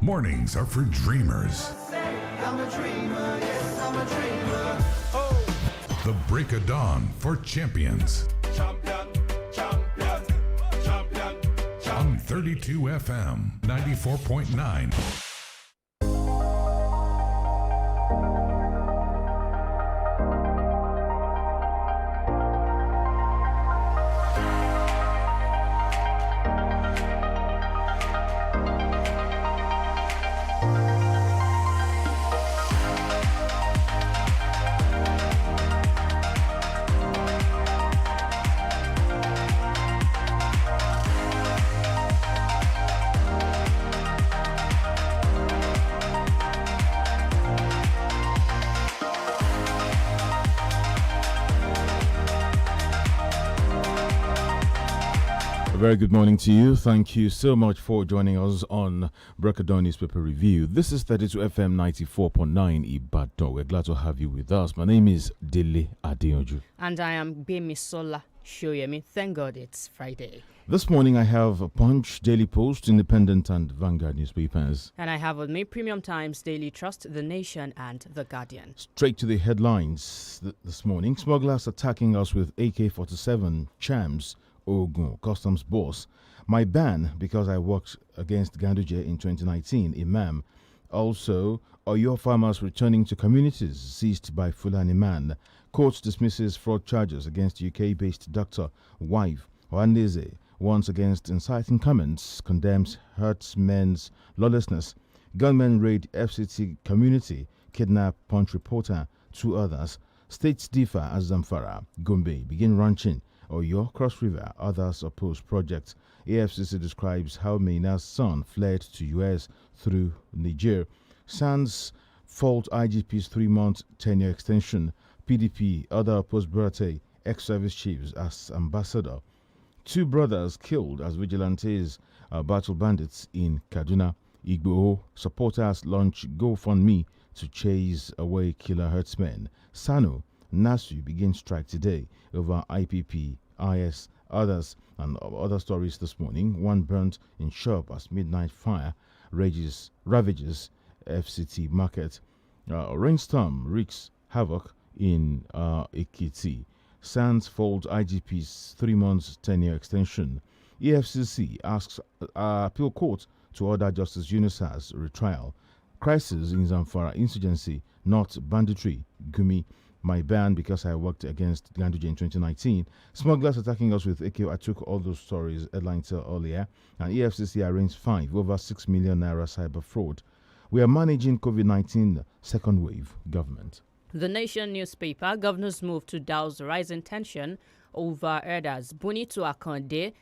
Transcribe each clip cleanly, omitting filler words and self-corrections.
Mornings are for dreamers. I'm a dreamer, yes, I'm a dreamer. Oh. The break of dawn for champions. Champion, champion, champion, champion. On 32 FM 94.9. Very good morning to you. Thank you so much for joining us on Brekadon Newspaper Review. This is 32 FM 94.9 Ibadan. We're glad to have you with us. My name is DELE ADEYANJU. And I am GBEMISOLA SOYEMI. Thank God it's Friday. This morning I have a Punch, Daily Post, Independent and Vanguard newspapers. And I have with me Premium Times, Daily Trust, The Nation and The Guardian. Straight to the headlines this morning. Smugglers attacking us with AK-47 Chams. Ogun, customs boss. My ban because I worked against Ganduje in 2019, Imam. Also, Oyo farmers returning to communities seized by Fulani man. Court dismisses fraud charges against UK-based doctor, wife, Oandeze. Once against inciting comments, condemns herdsmen's lawlessness. Gunmen raid FCT community, kidnap Punch reporter, 2 others. States differ as Zamfara, Gombe begin ranching. Oyo, Cross River, others oppose project. AFCC describes how Mina's son fled to US through Niger. SANS fault IGP's 3-month tenure extension. PDP, other oppose Burate, ex-service chiefs as ambassador. 2 brothers killed as vigilantes battle bandits in Kaduna. Igbo supporters launch GoFundMe to chase away killer herdsmen. Sano, NASU begin strike today over IPP, IS, others, and other stories this morning. One burnt in shop as midnight fire ravages FCT market. Rainstorm wreaks havoc in Ekiti. SANS folds IGP's 3-month tenure extension. EFCC asks appeal court to order Justice Yunus's retrial. Crisis in Zamfara insurgency, not banditry. Gumi. My ban because I worked against Ganduje in 2019. Smugglers attacking us with AK. I took all those stories headlines earlier. And EFCC arranged 5 over 6 million naira cyber fraud. We are managing COVID-19 second wave government. The Nation newspaper, governors move to douse rising tension over herders. Buni to Akonde.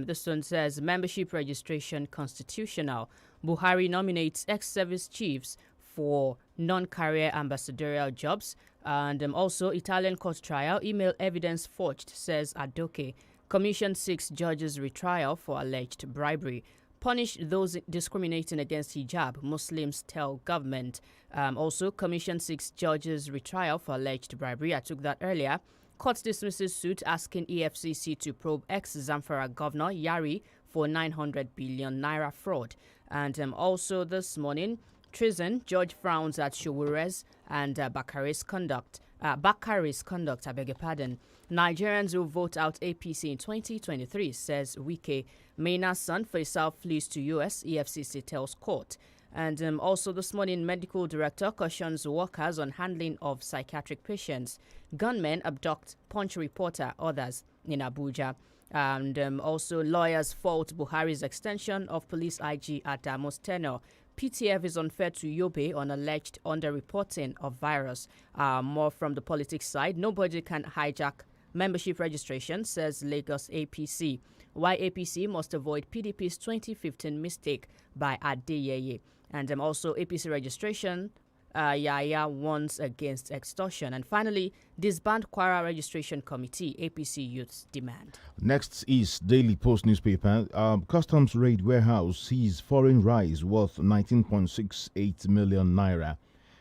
This one says membership registration constitutional. Buhari nominates ex-service chiefs for non-career ambassadorial jobs. And also, Italian court trial, email evidence forged, says Adoke. Commission seeks judges' retrial for alleged bribery. Punish those discriminating against hijab, Muslims tell government. Also, Commission seeks judges' retrial for alleged bribery. I took that earlier. Court dismisses suit asking EFCC to probe ex-Zamfara governor Yari for 900 billion naira fraud. And also this morning, treason, judge frowns at Showores and Bakari's conduct. I beg your pardon. Nigerians will vote out APC in 2023, says Wike. Mina's son Faisal flees to US, EFCC tells court. And also this morning, medical director cautions workers on handling of psychiatric patients. Gunmen abduct Punch reporter, others in Abuja. And also lawyers fault Buhari's extension of police IG at Damos tenure. PTF is unfair to Yobe on alleged underreporting of virus. More from the politics side. Nobody can hijack membership registration, says Lagos APC. Why APC must avoid PDP's 2015 mistake by Adeyeye. And also APC registration, Yaya warns against extortion. And finally, disband Kwara Registration Committee, APC youths demand. Next is Daily Post newspaper. Customs raid warehouse sees foreign rice worth 19.68 million naira.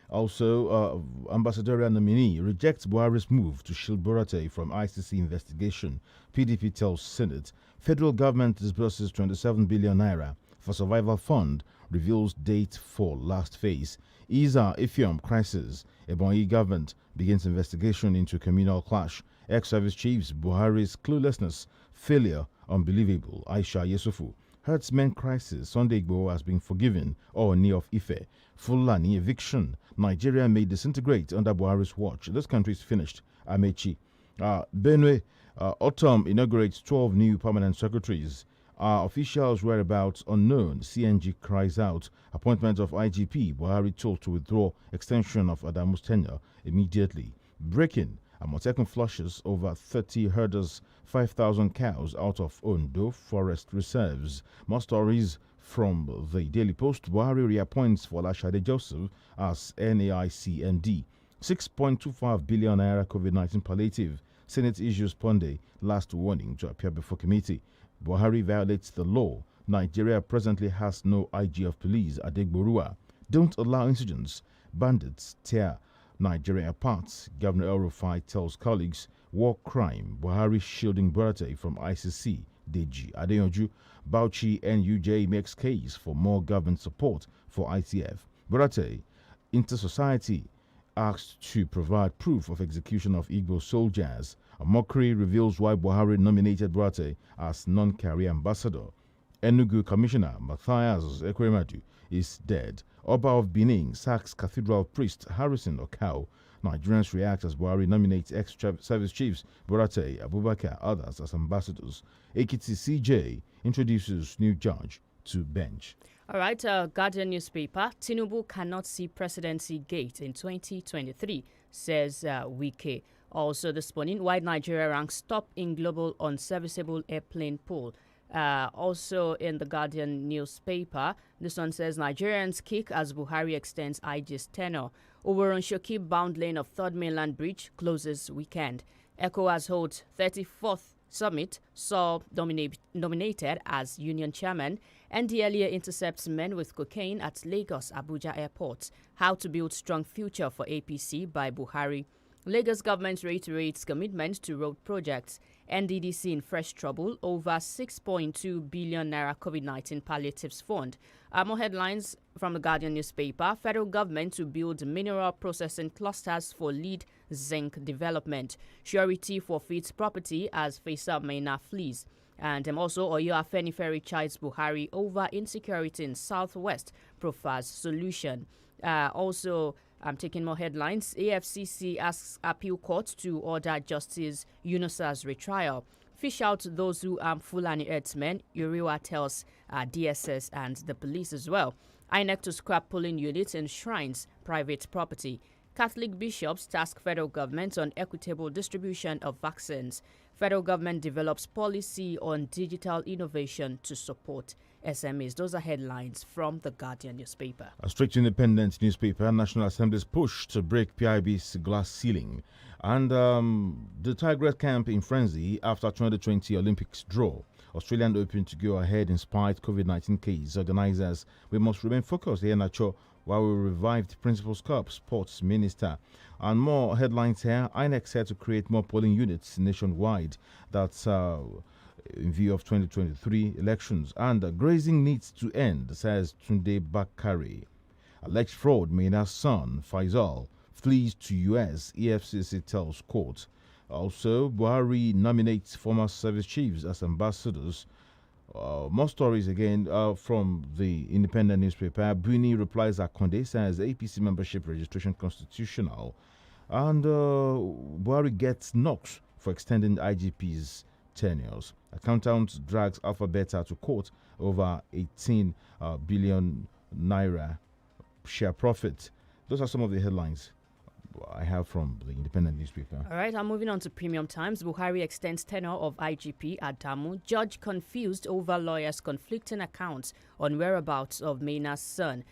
Also, ambassadorial nominee rejects Buhari's move to shield Borate from ICC investigation. PDP tells Senate. Federal government disburses 27 billion naira for survival fund. reveals date for last phase. Isa Ifiom crisis. Ebonyi government begins investigation into communal clash. Ex-service chiefs Buhari's cluelessness, failure, unbelievable. Aisha Yesufu. Herdsmen crisis. Sunday Igboho has been forgiven. Ooni of Ife. Fulani eviction. Nigeria may disintegrate under Buhari's watch. This country is finished. Amechi. Benue. Autumn inaugurates 12 new permanent secretaries. Officials' whereabouts unknown. CNG cries out. Appointment of IGP. Buhari told to withdraw extension of Adamu's tenure immediately. Breaking. Amotekun flushes over 30 herders, 5,000 cows out of Ondo forest reserves. More stories from the Daily Post. Buhari reappoints Folashade Joseph as NAIC MD. 6.25 billion naira COVID-19 palliative. Senate issues Ponde last warning to appear before committee. Buhari violates the law. Nigeria presently has no IG of police. Adegborua. Don't allow insurgents. Bandits tear Nigeria apart. Governor El Rufai tells colleagues war crime. Buhari shielding Burate from ICC. Deji Adeyanju. Bauchi NUJ makes case for more government support for ITF. Burate. Inter-Society asked to provide proof of execution of Igbo soldiers. A mockery reveals why Buhari nominated Burate as non-career ambassador. Enugu Commissioner Matthias Ekwemadu is dead. Oba of Benin sacks cathedral priest Harrison Okao. Nigerians react as Buhari nominates ex-service chiefs Burate, Abubakar, others as ambassadors. Ekiti CJ introduces new judge to bench. All right, Guardian newspaper. Tinubu cannot see presidency gate in 2023, says Wike. Also this morning, why Nigeria ranks top in global unserviceable airplane pool. Also in the Guardian newspaper, this one says Nigerians kick as Buhari extends IG's tenure. Oberon Shoki bound lane of Third Mainland Bridge closes weekend. ECOWAS holds 34th summit, saw nominated as union chairman. DELE intercepts men with cocaine at Lagos Abuja airports. How to build strong future for APC by Buhari. Lagos government reiterates commitment to road projects. NDDC in fresh trouble over 6.2 billion naira COVID-19 palliatives fund. More headlines from the Guardian newspaper. Federal government to build mineral processing clusters for lead zinc development. Surety forfeits property as Faisal Maina flees. And also, Oyo Afenifere chides Buhari over insecurity in Southwest, prefers solution. Also, I'm taking more headlines. AFCC asks appeal court to order Justice Yunusa's retrial. Fish out those who arm Fulani herdsmen, Uriwa tells DSS and the police as well. INEC to scrap polling units and shrines, private property. Catholic bishops task federal government on equitable distribution of vaccines. Federal government develops policy on digital innovation to support SMEs. Those are headlines from the Guardian newspaper. A strict independent newspaper, National Assembly's push to break PIB's glass ceiling. And the Tigres camp in frenzy after 2020 Olympics draw. Australian Open to go ahead in spite COVID-19 case. Organizers, we must remain focused here, Nacho, while we revived Principal's Cup Sports Minister. And more headlines here. INEC set to create more polling units nationwide. That's in view of 2023 elections. And grazing needs to end, says Tunde Bakari. Alleged fraud, Mina's son, Faisal, flees to US, EFCC tells court. Also, Buhari nominates former service chiefs as ambassadors. More stories again from the independent newspaper. Buni replies that Conde says APC membership registration constitutional. And Buhari gets knocked for extending IGP's tenures. Accountant drags Alpha Beta to court over 18 billion naira share profit. Those are some of the headlines I have from the independent newspaper. All right, I'm moving on to Premium Times. Buhari extends tenure of IGP Adamu. Judge confused over lawyers' conflicting accounts on whereabouts of Maina's son.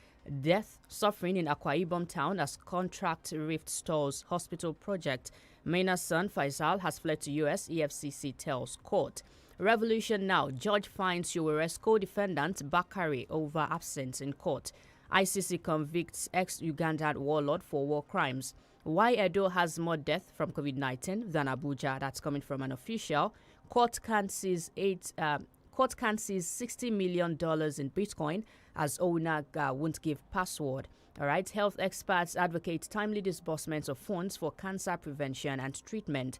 Death, suffering in Akwa Ibom town as contract rift stalls hospital project. Maina's son Faisal has fled to US, EFCC tells court. Revolution now. Judge finds Yowere's co-defendant Bakari over absence in court. ICC convicts ex-Ugandan warlord for war crimes. Why Edo has more death from COVID-19 than Abuja? That's coming from an official. Court cancels Court can seize $60 million in Bitcoin as owner won't give password. All right. Health experts advocate timely disbursements of funds for cancer prevention and treatment.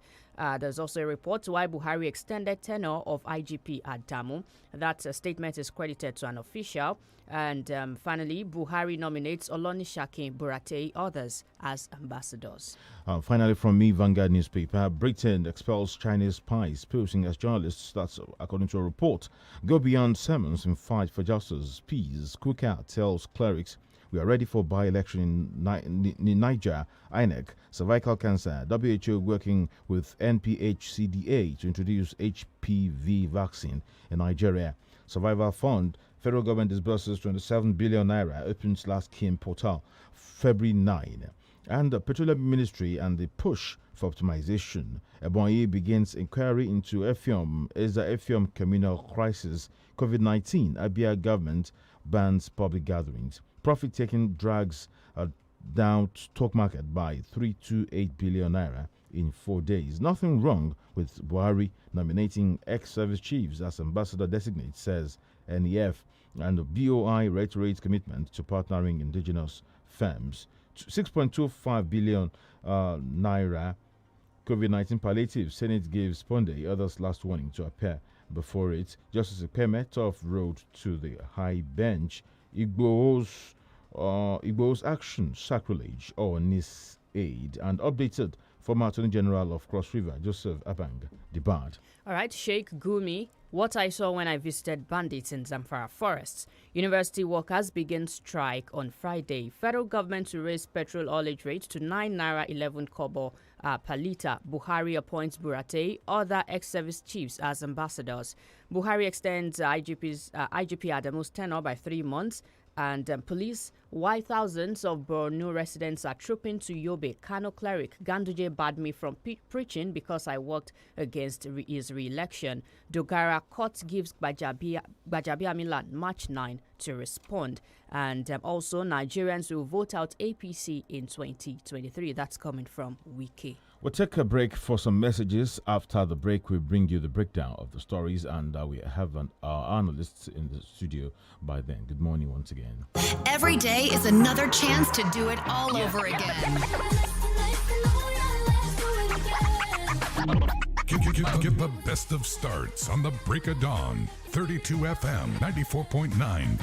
There's also a report why Buhari extended tenure of IGP Adamu. That statement is credited to an official. And finally, Buhari nominates Olonishakin, Buratai, others as ambassadors. Finally, from me, Vanguard newspaper, Britain expels Chinese spies posing as journalists. That's according to a report. Go beyond sermons in fight for justice. Peace. Kuka tells clerics we are ready for by-election in Niger. INEC, cervical cancer. WHO working with NPHCDA to introduce HPV vaccine in Nigeria. Survival Fund. Federal government disburses 27 billion naira. Opens last scheme portal February 9. And the Petroleum Ministry and the push for optimization. Ebonyi begins inquiry into Efium. Is the Efium communal crisis? COVID-19. Abia government bans public gatherings. Profit-taking drags down stock market by 328 billion naira in 4 days. Nothing wrong with Buhari nominating ex-service chiefs as ambassador designate, says NEF, and the BOI reiterates commitment to partnering indigenous firms. 6.25 billion naira COVID-19 palliative. Senate gives Ponde others last warning to appear before it. Justice Ekeme, tough road to the high bench. Igbo's action, sacrilege, or NIS aid. And updated former Attorney General of Cross River, Joseph Abang, debarred. All right, Sheikh Gumi, what I saw when I visited bandits in Zamfara forests. University workers begin strike on Friday. Federal government to raise petrol haulage rate to 9 naira 11 kobo per litre. Buhari appoints Buratai, other ex-service chiefs as ambassadors. Buhari extends IGP Adamu's tenure by 3 months. And police, why thousands of Borno residents are trooping to Yobe. Kano cleric Ganduje barred me from preaching because I worked against his re-election. Dogara court gives Gbajabiamila March 9 to respond. And also Nigerians will vote out APC in 2023. That's coming from Wiki. We'll take a break for some messages. After the break, we'll bring you the breakdown of the stories, and we have our analysts in the studio by then. Good morning once again. Every day is another chance to do it all over again. Get the best of starts on the break of dawn. 32 FM 94.9.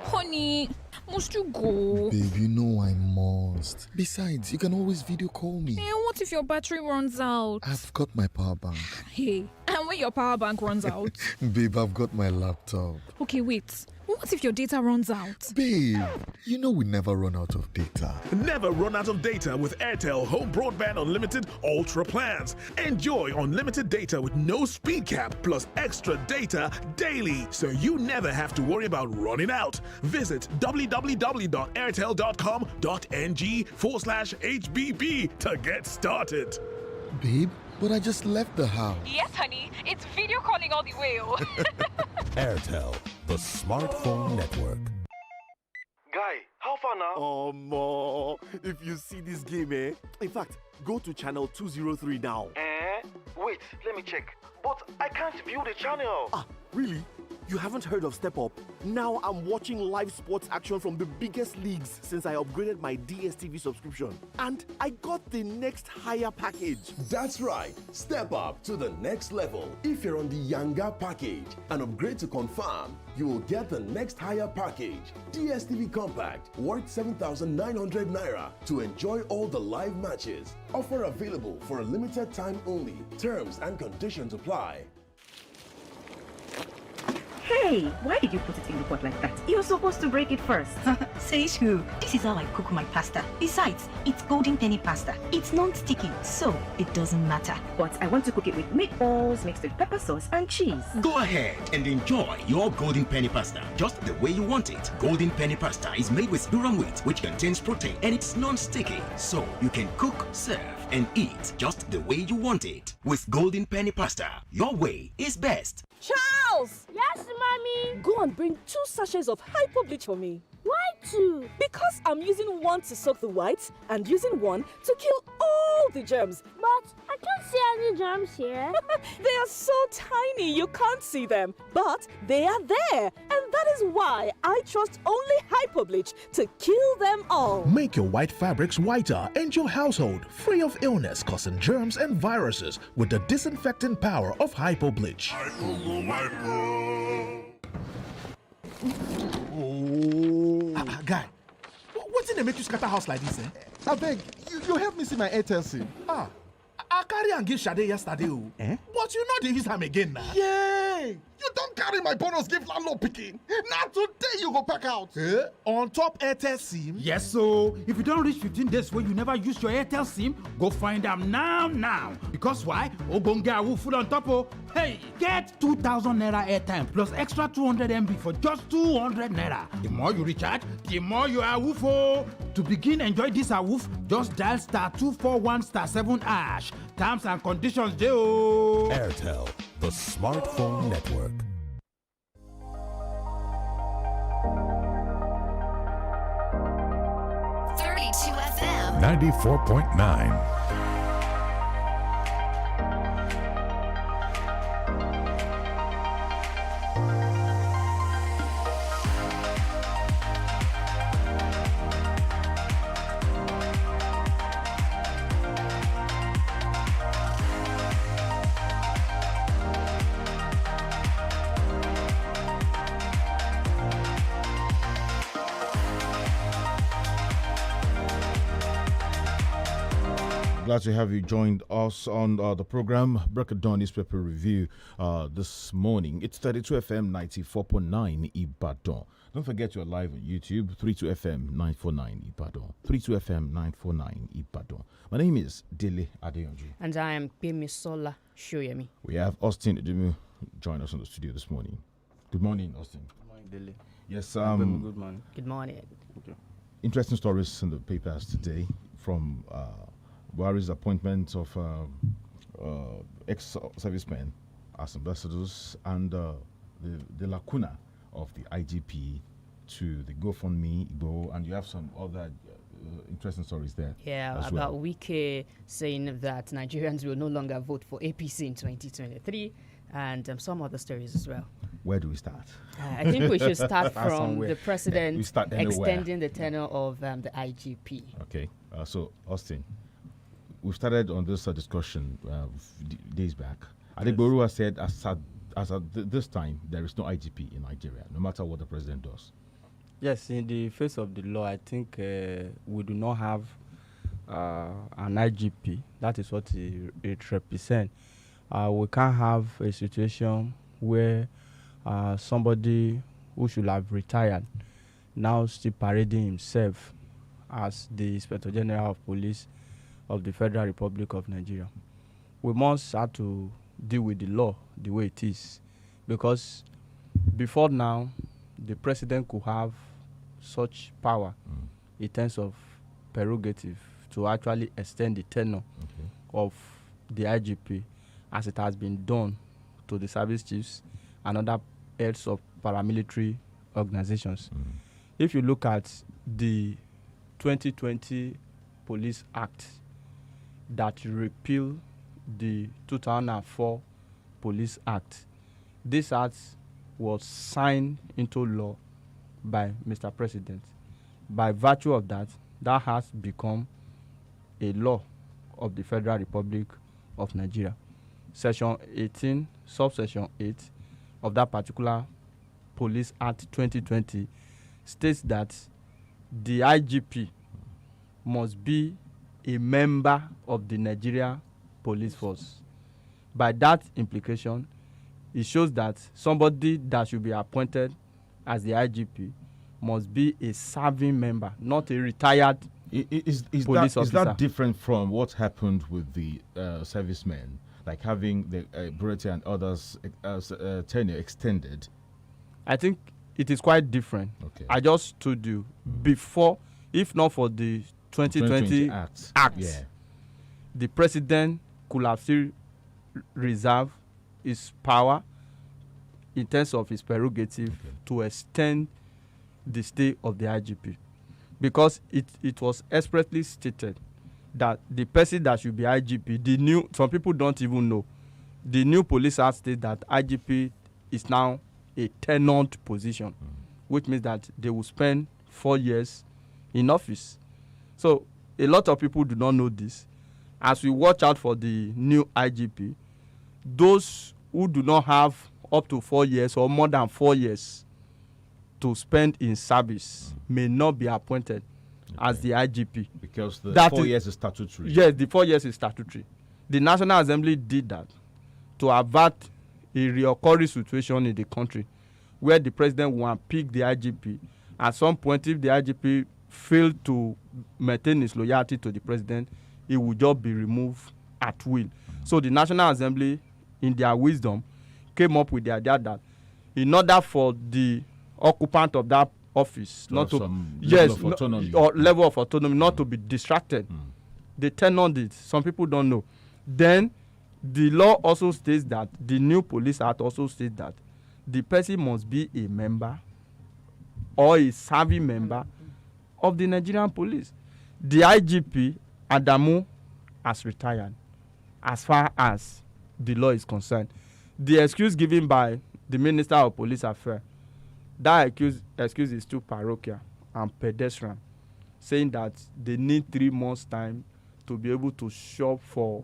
Honey, must you go? Babe, you know I must. Besides, you can always video call me. Hey, what if your battery runs out? I've got my power bank. Hey, and when your power bank runs out? Babe, I've got my laptop. Okay, wait. What if your data runs out? Babe, you know we never run out of data. Never run out of data with Airtel Home Broadband Unlimited Ultra plans. Enjoy unlimited data with no speed cap plus extra data daily, so you never have to worry about running out. Visit www.airtel.com.ng/HBB to get started. Babe, but I just left the house. Yes, honey. It's video calling all the way. Airtel, the smartphone network. Guy, how far now? If you see this game, in fact, go to channel 203 now. Wait, let me check. But I can't view the channel. Really? You haven't heard of Step Up? Now I'm watching live sports action from the biggest leagues since I upgraded my DSTV subscription. And I got the next higher package. That's right. Step up to the next level. If you're on the younger package and upgrade to Confirm, you will get the next higher package. DSTV Compact, worth 7,900 naira to enjoy all the live matches. Offer available for a limited time only. Terms and conditions apply. Hey, why did you put it in the pot like that? You're supposed to break it first. Says who? This is how I cook my pasta. Besides, it's golden penny pasta. It's non-sticky, so it doesn't matter. But I want to cook it with meatballs mixed with pepper sauce and cheese. Go ahead and enjoy your golden penny pasta just the way you want it. Golden penny pasta is made with durum wheat, which contains protein, and it's non-sticky, so you can cook, serve, and eat just the way you want it. With golden penny pasta, your way is best. Charles! Yes, mommy? Go and bring 2 sachets of hypo bleach for me. Why 2? Because I'm using one to soak the whites and using one to kill all the germs. But I don't see any germs here. They are so tiny you can't see them, but they are there. And that is why I trust only Hypobleach to kill them all. Make your white fabrics whiter and your household free of illness causing germs and viruses with the disinfecting power of Hypobleach. Guy, what's in the make you scatter house like this, eh? I beg, you help me see my Airtel SIM. I carry and give Shade yesterday, but you know they use them again now. Yay! You don't carry my bonus gift landlord picking. Now today you go pack out. On top Airtel SIM? Yes, so if you don't reach 15 days where you never use your Airtel SIM, go find them now. Because why? Ogonga will full on top of. Hey, get 2,000 naira airtime plus extra 200 MB for just 200 naira. The more you recharge, the more you are woofo. To begin enjoy this awoof, just dial *241*7#. Terms and conditions, Joe. Airtel, the smartphone network. FM 94.9. Glad to have you joined us on the program Break of Dawn Newspaper Review this morning. It's 32 FM 94.9 Ibadan. Don't forget you're live on YouTube, 32 FM 949 Ibadan. 32 FM 949 Ibadan. My name is DELE ADEYANJU. And I am GBEMISOLA SOYEMI. We have Austin Idumu join us in the studio this morning. Good morning, Austin. Good morning, DELE. Yes, good morning. Good morning. Okay. Interesting stories in the papers today from Buhari's appointment of ex-servicemen as ambassadors and the lacuna of the IGP to the GoFundMe, Igbo, and you have some other interesting stories there. Yeah, as about well. Wike saying that Nigerians will no longer vote for APC in 2023 and some other stories as well. Where do we start? I think we should start from the president extending the tenure of the IGP. Okay, so Austin, we've started on this discussion days back. Adegboru has said as at this time, there is no IGP in Nigeria, no matter what the president does. Yes, in the face of the law, I think we do not have an IGP. That is what it represents. We can't have a situation where somebody who should have retired now still parading himself as the Inspector General of Police of the Federal Republic of Nigeria. We must have to deal with the law the way it is, because before now, the president could have such power in terms of prerogative to actually extend the tenure of the IGP as it has been done to the service chiefs and other heads of paramilitary organizations. If you look at the 2020 Police Act that repealed the 2004 Police Act, this act was signed into law by Mr. President. By virtue of that, that has become a law of the Federal Republic of Nigeria. Section 18, subsection 8 of that particular Police Act 2020 states that the IGP must be a member of the Nigeria Police Force. By that implication, it shows that somebody that should be appointed as the IGP must be a serving member, not a retired police officer. Is that different from what happened with the servicemen, like having the Burete and others tenure extended? I think it is quite different. Okay. I just told you before, if not for the 2020 Act, the president could have still reserved his power in terms of his prerogative to extend the stay of the IGP, because it was expressly stated that the person that should be IGP, some people don't even know. The new police act states that IGP is now a tenured position, which means that they will spend 4 years in office. So a lot of people do not know this. As we watch out for the new IGP, those who do not have up to 4 years or more than 4 years to spend in service may not be appointed as the IGP. Because the 4 years is statutory. Yes, the 4 years is statutory. The National Assembly did that to avert a recurring situation in the country where the president will pick the IGP. At some point, if the IGP failed to maintain his loyalty to the president, he would just be removed at will. So the National Assembly, in their wisdom, came up with the idea that in order for the occupant of that office not to level of autonomy not to be distracted, they turn on it. Some people don't know. Then the law also states that the new police act also states that the person must be a member or a serving member of the Nigerian police. The IGP Adamu has retired as far as the law is concerned. The excuse given by the Minister of Police Affairs, that excuse is too parochial and pedestrian, saying that they need 3 months' time to be able to shop for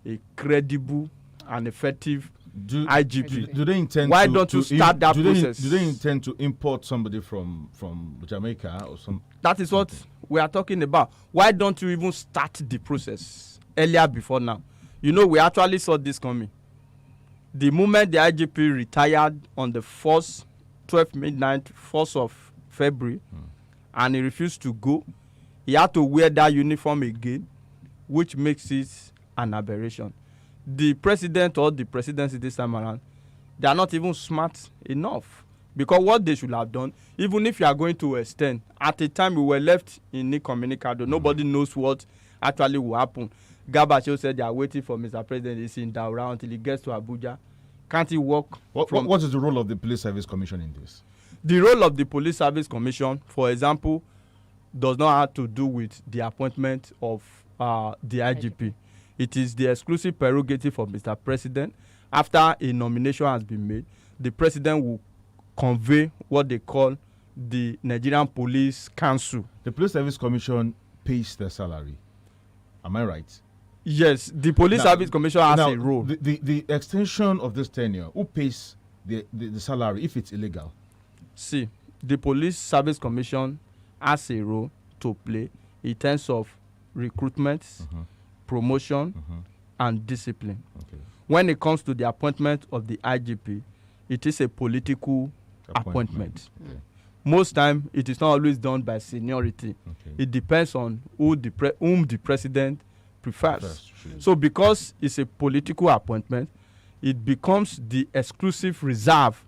a credible and effective IGP. Do they intend Why don't you start that process? Do they intend to import somebody from Jamaica or some? That is what we are talking about. Why don't you even start the process earlier before now? You know, we actually saw this coming. The moment the IGP retired on the 12th midnight, 1st of February, and he refused to go, he had to wear that uniform again, which makes it an aberration. The president or the presidency this time around, they are not even smart enough, because what they should have done, even if you are going to extend, at the time we were left incommunicado, nobody knows what actually will happen. Gabacho said they are waiting for Mr. President. He's in Daura until he gets to Abuja. Can't he walk? What is the role of the Police Service Commission in this? The role of the Police Service Commission, for example, does not have to do with the appointment of the IGP. It is the exclusive prerogative of Mr. President. After a nomination has been made, the President will convey what they call the Nigerian Police Council. The Police Service Commission pays their salary. Am I right? Yes, the Police Service Commission has a role. The extension of this tenure, who pays the salary if it's illegal? See, the Police Service Commission has a role to play in terms of recruitment, promotion, and discipline. Okay. When it comes to the appointment of the IGP, it is a political appointment. Okay. Most time, it is not always done by seniority. Okay. It depends on whom the president prefers. So because it's a political appointment, it becomes the exclusive reserve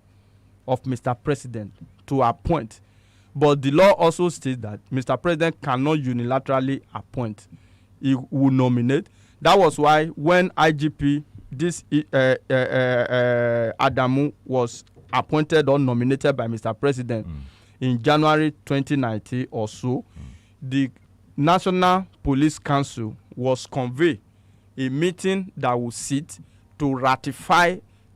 of Mr. President to appoint. But the law also states that Mr. President cannot unilaterally appoint. He will nominate. That was why when IGP, Adamu, was appointed or nominated by Mr. President in January 2019 or so, the National Police Council was convened a meeting that will sit to ratify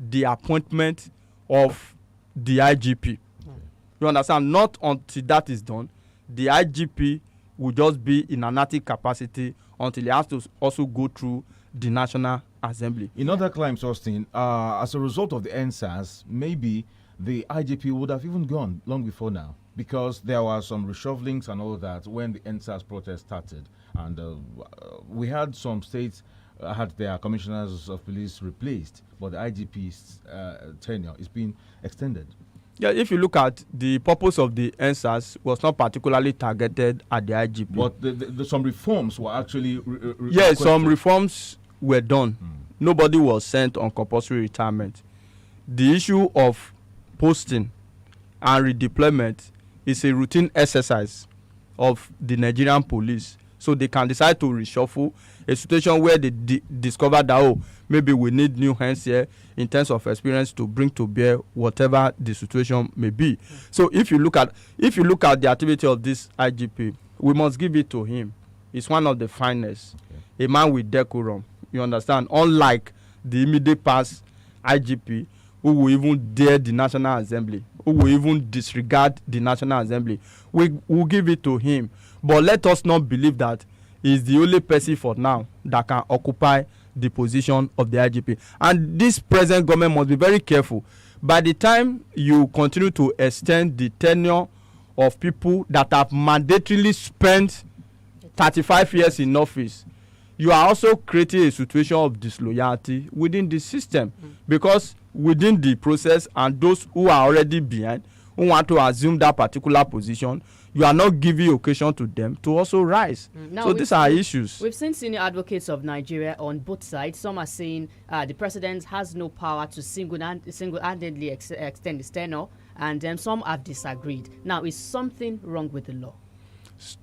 the appointment of the IGP. You understand? Not until that is done, the IGP will just be in an active capacity until he has to also go through the National Assembly. In other claims, Austin, as a result of the NSAS, maybe the IGP would have even gone long before now, because there were some reshufflings and all that when the NSAS protest started. And we had some states had their commissioners of police replaced, but the IGP's tenure is being extended. Yeah, if you look at the purpose of the NSAS was not particularly targeted at the IGP. But some reforms were actually yes, some reforms were done. Nobody was sent on compulsory retirement. The issue of posting and redeployment is a routine exercise of the Nigerian police. So they can decide to reshuffle a situation where they discover that, maybe we need new hands here in terms of experience to bring to bear whatever the situation may be. So if you look at the activity of this IGP, we must give it to him is one of the finest. A man with decorum. You understand? Unlike the immediate past IGP, who will even dare the National Assembly, who will even disregard the National Assembly. We will give it to him. But let us not believe that he's the only person for now that can occupy the position of the IGP. And this present government must be very careful. By the time you continue to extend the tenure of people that have mandatorily spent 35 years in office, you are also creating a situation of disloyalty within the system, because within the process and those who are already behind, who want to assume that particular position, you are not giving occasion to them to also rise. So these are issues. We've seen senior advocates of Nigeria on both sides. Some are saying the president has no power to single-handedly extend his tenure, and then some have disagreed. Now, is something wrong with the law?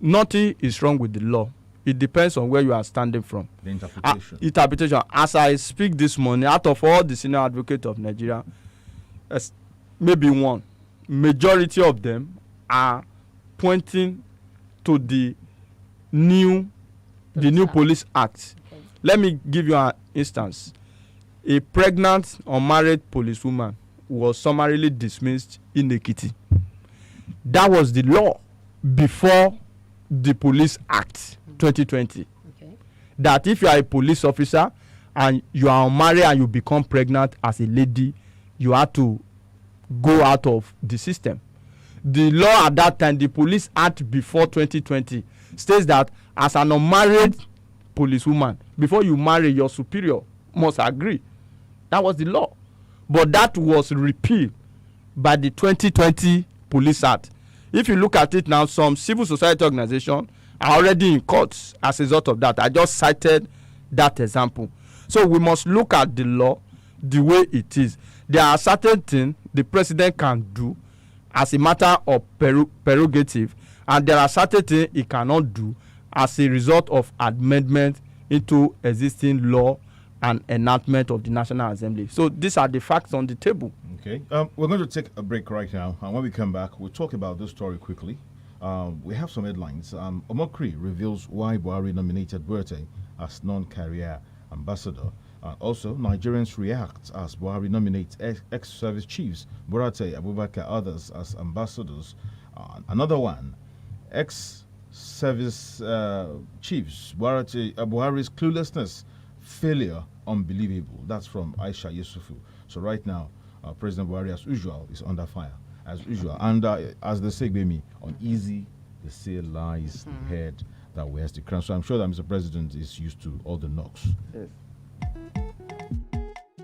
Nothing is wrong with the law. It depends on where you are standing from. The interpretation. Interpretation. As I speak this morning, out of all the senior advocates of Nigeria, maybe one, majority of them are pointing to the new Police Act. Okay. Let me give you an instance. A pregnant unmarried policewoman was summarily dismissed in Ekiti. That was the law before the Police Act 2020. Okay. That if you are a police officer and you are unmarried and you become pregnant as a lady, you have to go out of the system. The law at that time, the Police Act before 2020, states that as an unmarried policewoman, before you marry, your superior must agree. That was the law. But that was repealed by the 2020 Police Act. If you look at it now, some civil society organizations are already in courts as a result of that. I just cited that example. So we must look at the law the way it is. There are certain things the president can do as a matter of prerogative, and there are certain things he cannot do as a result of amendment into existing law and enactment of the National Assembly. So these are the facts on the table. Okay. We're going to take a break right now, and when we come back, we'll talk about this story quickly. We have some headlines. Omokri reveals why Buhari nominated Buerte as non-career ambassador. Also, Nigerians react as Buhari nominates ex-service chiefs, Buerte, Abubakar, others as ambassadors. Another one, ex-service chiefs, Buhari's cluelessness, failure, unbelievable. That's from Aisha Yusufu. So right now, President Buhari, as usual, is under fire, as usual. And as they say, GBEMI, uneasy, the say lies the head that wears the crown. So I'm sure that Mr. President is used to all the knocks. Yes.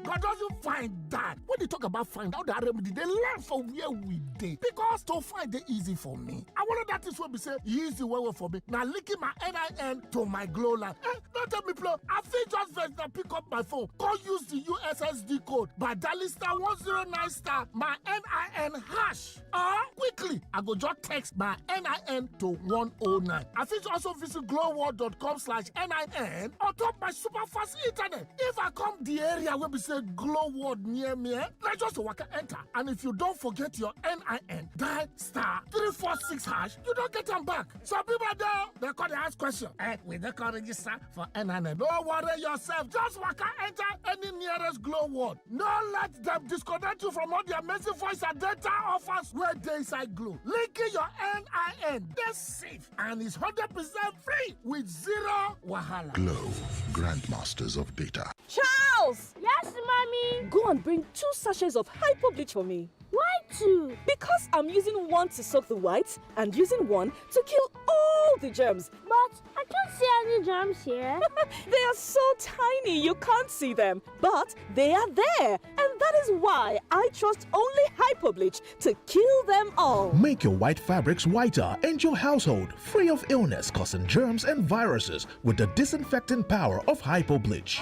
God doesn't find that. When they talk about find out that remedy, they learn from where we did. Because to find it easy for me. I wonder that is what we say easy way for me. Now linking my NIN to my glow line. Don't tell me, bro. I feel just first now pick up my phone. Go use the USSD code by dialing *109* my NIN hash. Or quickly, I go just text my NIN to 109. I feel also visit glowworld.com/NIN on top my super fast internet. If I come the area where we say glow world near me, let's just walk enter. And if you don't forget your NIN, dial *346#. You don't get them back. Some people there, they call the ask question. We they can register for NIN. Don't worry yourself. Just walk enter any nearest glow world. Don't let them disconnect you from all the amazing voice and data offers where they inside glow. Linking your NIN. They're safe and it's 100% free with zero wahala. Glow, grandmasters of data. Charles! Yes, mommy? Go and bring 2 sachets of hypo bleach for me. Why 2? Because I'm using one to soak the whites and using one to kill all the germs. But I can't see any germs here. They are so tiny you can't see them. But they are there. And that is why I trust only hypo bleach to kill them all. Make your white fabrics whiter and your household free of illness causing germs and viruses with the disinfecting power of hypo bleach.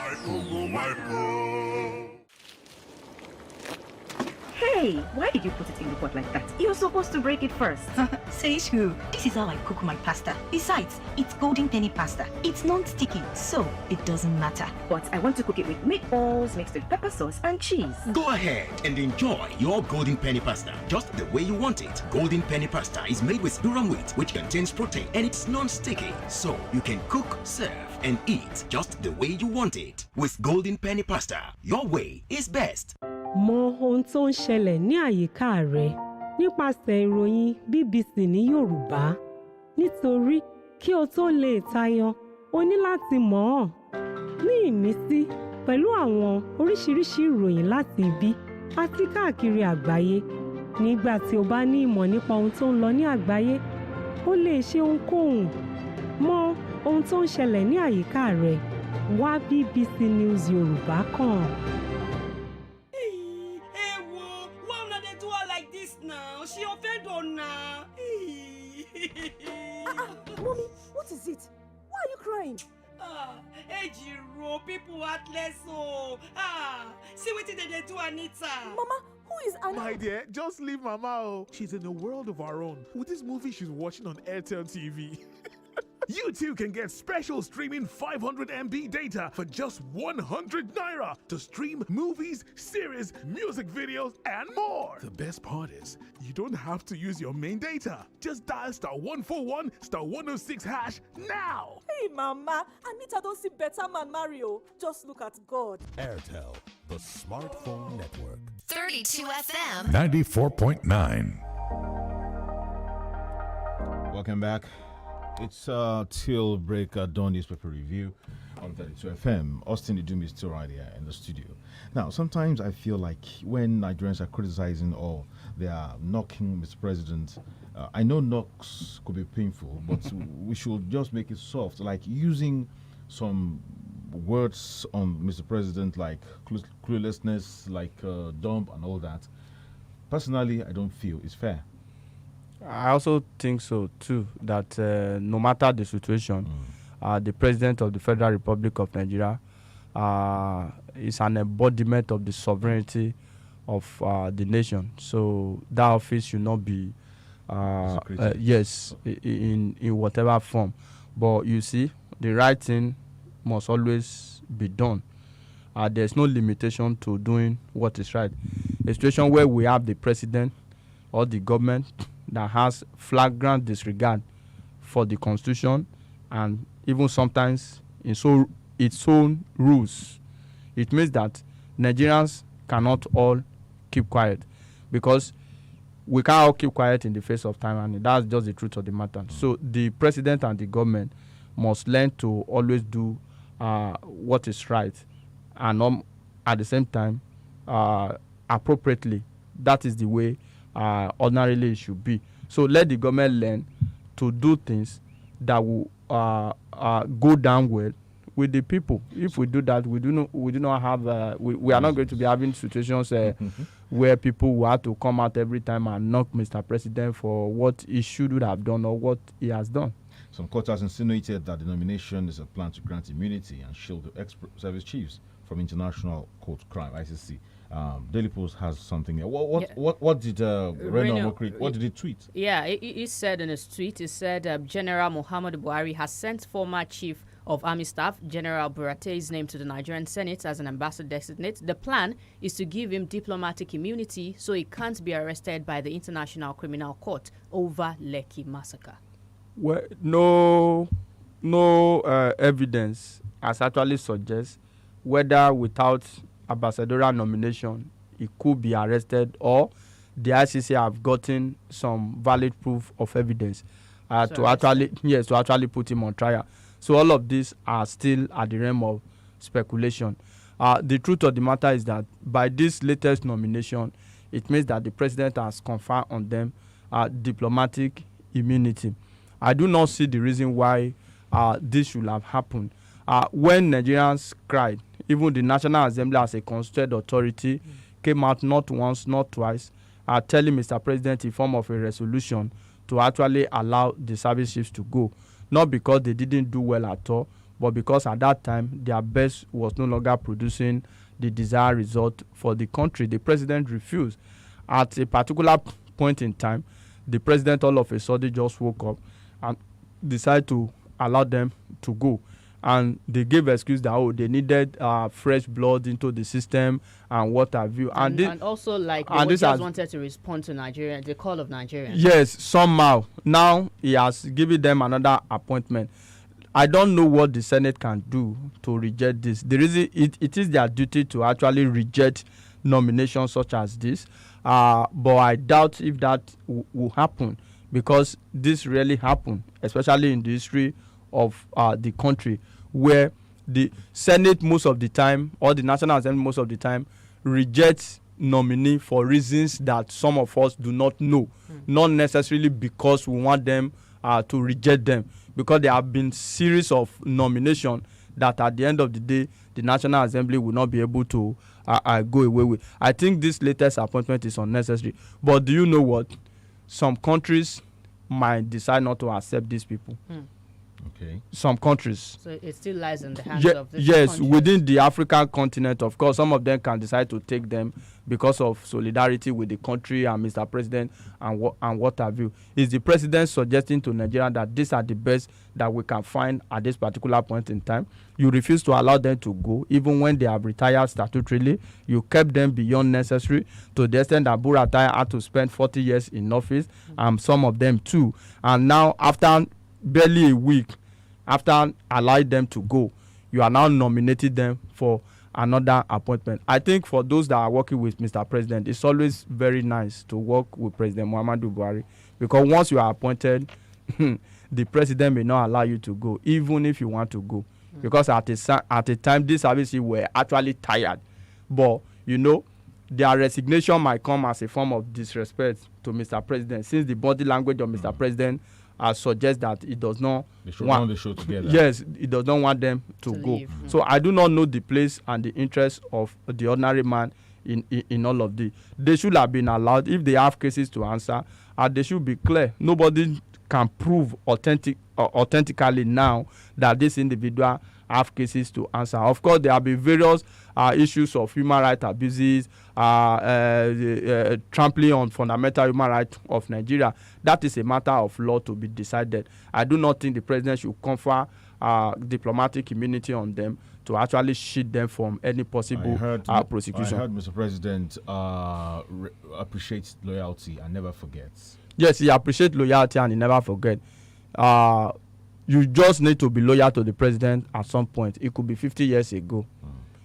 Hey, why did you put it in the pot like that? You're supposed to break it first. Says who? This is how I cook my pasta. Besides, it's golden penny pasta. It's non-sticky, so it doesn't matter. But I want to cook it with meatballs mixed with pepper sauce and cheese. Go ahead and enjoy your golden penny pasta just the way you want it. Golden penny pasta is made with durum wheat, which contains protein, and it's non-sticky, so you can cook, serve, and eat just the way you want it. With golden penny pasta, your way is best. Mọ ohun tó ń ṣẹlẹ̀ ní àyíká rẹ nípasẹ̀ ìròyìn BBC ní Yorùbá. Nítorí kí o tó lè tayọ, o ní láti mọ̀ ọ́. Ní ìmísí pẹ̀lú àwọn oríṣiríṣi ìròyìn láti ibi àti káàkiri àgbáyé. Nígbà tí o bá ní ìmọ̀ nípa ohun tó ń lọ ní àgbáyé, o lè ṣe ohunkóhun. Mọ ohun tó ń ṣẹlẹ̀ ní àyíká rẹ. Wá BBC News Yorùbá kàn. She offended on now. Mommy, what is it? Why are you crying? Ejiro, people heartless. See what they do, Anita. Mama, who is Anita? My dear, just leave Mama. Oh. She's in a world of her own with this movie she's watching on Airtel TV. You too can get special streaming 500 MB data for just 100 Naira to stream movies, series, music videos, and more. The best part is, you don't have to use your main data. Just dial *141 *106 hash now. Hey, Mama, Anita don't see better man Mario. Just look at God. Airtel, the smartphone network. 32 FM. 94.9. Welcome back. It's till break dawn newspaper review on 32 FM. Austin Idumi is still right here in the studio. Now, sometimes I feel like when Nigerians are criticizing or they are knocking Mr. President, I know knocks could be painful, but we should just make it soft, like using some words on Mr. President like cluelessness, like dumb and all that. Personally, I don't feel it's fair. I also think so too, that no matter the situation, the President of the Federal Republic of Nigeria is an embodiment of the sovereignty of the nation. So that office should not be, in whatever form. But you see, the right thing must always be done. There's no limitation to doing what is right. A situation where we have the President or the government that has flagrant disregard for the Constitution and even sometimes its own rules. It means that Nigerians cannot all keep quiet, because we can't all keep quiet in the face of time, and that's just the truth of the matter. So the President and the government must learn to always do what is right, and at the same time appropriately. That is the way ordinarily it should be. So let the government learn to do things that will go down well with the people. If we do that, we do not have we are not going to be having situations where people will have to come out every time and knock Mr. President for what he should have done or what he has done. Some court has insinuated that the nomination is a plan to grant immunity and shield the ex-service chiefs from International Court Crime (ICC). Daily Post has something here. What did Reno Mokri, what did he tweet? Yeah, he said in his tweet, he said General Muhammadu Buhari has sent former Chief of Army Staff General Burate's name to the Nigerian Senate as an ambassador designate. The plan is to give him diplomatic immunity so he can't be arrested by the International Criminal Court over Lekki massacre. Well, no evidence has actually suggests whether without ambassadorial nomination he could be arrested, or the ICC have gotten some valid proof of evidence to actually put him on trial. So all of these are still at the realm of speculation. The truth of the matter is that by this latest nomination, it means that the president has conferred on them diplomatic immunity. I do not see the reason why this should have happened. When Nigerians cried, even the National Assembly as a constituted authority came out not once, not twice, telling Mr. President in form of a resolution to actually allow the service chiefs to go. Not because they didn't do well at all, but because at that time their best was no longer producing the desired result for the country. The president refused. at a particular point in time, the president all of a sudden just woke up and decided to allow them to go. And they gave excuse that they needed fresh blood into the system and what have you. And also like they just wanted to respond to Nigerians, the call of Nigerians. Yes, somehow. Now he has given them another appointment. I don't know what the Senate can do to reject this. It is their duty to actually reject nominations such as this. But I doubt if that will happen, because this really happened, especially in the history of the country, where the Senate most of the time, or the National Assembly most of the time, rejects nominee for reasons that some of us do not know, not necessarily because we want them to reject them, because there have been series of nominations that at the end of the day the National Assembly will not be able to go away with. I think this latest appointment is unnecessary. But do you know what? Some countries might decide not to accept these people. Okay. Some countries. So it still lies in the hands of the yes, countries. within the African continent, of course, some of them can decide to take them because of solidarity with the country and Mr. President and what have you. Is the president suggesting to Nigeria that these are the best that we can find at this particular point in time? You refuse to allow them to go, even when they have retired statutorily. You kept them beyond necessary, to the extent that Buratai had to spend 40 years in office, some of them too. And now, after barely a week after allowing them to go, you are now nominating them for another appointment. I think for those that are working with Mr. President, it's always very nice to work with President Muhammadu Buhari, because once you are appointed, the president may not allow you to go, even if you want to go, because at a time these services were actually tired. But you know, their resignation might come as a form of disrespect to Mr. President, since the body language of Mr. President suggests that it does not want the show together. Yes, it does not want them to go. Leave. So I do not know the place and the interest of the ordinary man in all of this. They should have been allowed, if they have cases to answer, they should be clear. Nobody can prove authentically now that this individual have cases to answer. Of course, there have been various issues of human rights abuses, trampling on fundamental human rights of Nigeria. That is a matter of law to be decided. I do not think the president should confer diplomatic immunity on them to actually shield them from any possible prosecution. I heard Mr. President appreciates loyalty and never forgets. Yes, he appreciates loyalty and he never forgets. You just need to be loyal to the president at some point. It could be 50 years ago.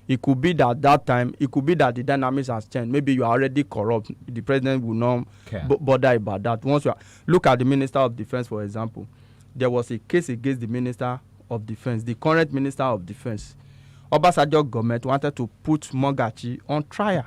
It could be that time, it could be that the dynamics has changed. Maybe you are already corrupt. The president will not bother about that. Once you look at the Minister of Defense, for example, there was a case against the Minister of Defense, the current Minister of Defense. Obasanjo government wanted to put Mogachi on trial.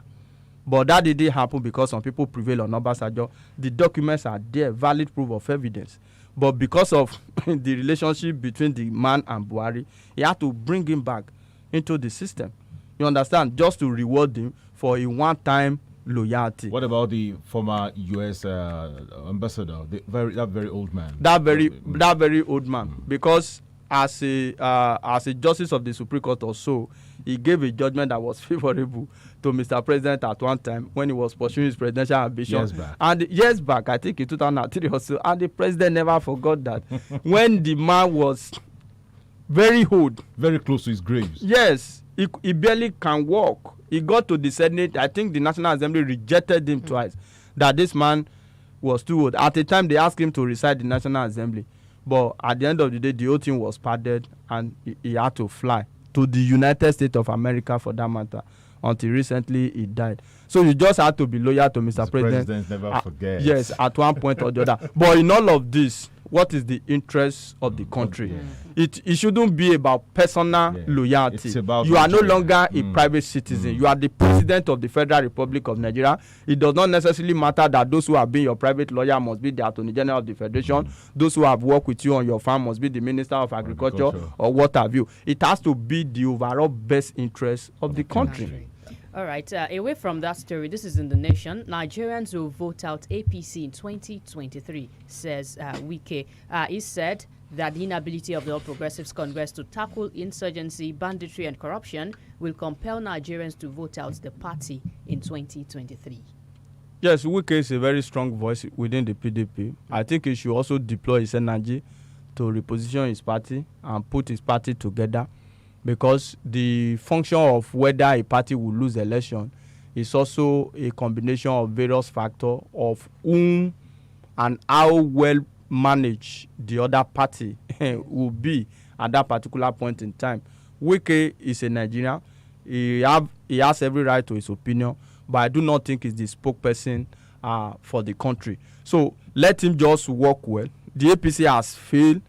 But that didn't happen because some people prevail on Obasanjo. The documents are there, valid proof of evidence. But because of the relationship between the man and Buhari, he had to bring him back into the system. You understand? Just to reward him for a one-time loyalty. What about the former U.S. ambassador, that very old man? That very old man. Because as a justice of the Supreme Court or so, he gave a judgment that was favorable to Mr. President at one time when he was pursuing his presidential ambition. Years back, I think in 2003 or so, and the president never forgot that. When the man was very old, very close to his grave. Yes, he barely can walk. He got to the Senate. I think the National Assembly rejected him twice, that this man was too old. At the time, they asked him to resign the National Assembly. But at the end of the day, the whole thing was pardoned and he had to fly to the United States of America, for that matter, until recently he died. So you just have to be loyal to Mr. President. Never forget. Yes, at one point or the other. But in all of this, what is the interest of the country? It shouldn't be about personal loyalty. You are no longer a private citizen. You are the president of the Federal Republic of Nigeria. It does not necessarily matter that those who have been your private lawyer must be the Attorney General of the Federation. Those who have worked with you on your farm must be the Minister of Agriculture or what have you. It has to be the overall best interest of the country. All right, away from that story, this is in The Nation. Nigerians will vote out APC in 2023, says Wike. He said that the inability of the All Progressives Congress to tackle insurgency, banditry, and corruption will compel Nigerians to vote out the party in 2023. Yes, Wike is a very strong voice within the PDP. I think he should also deploy his energy to reposition his party and put his party together, because the function of whether a party will lose election is also a combination of various factors of whom and how well managed the other party will be at that particular point in time. Wike is a Nigerian. He has every right to his opinion, but I do not think he's the spokesperson for the country. So let him just work well. The APC has failed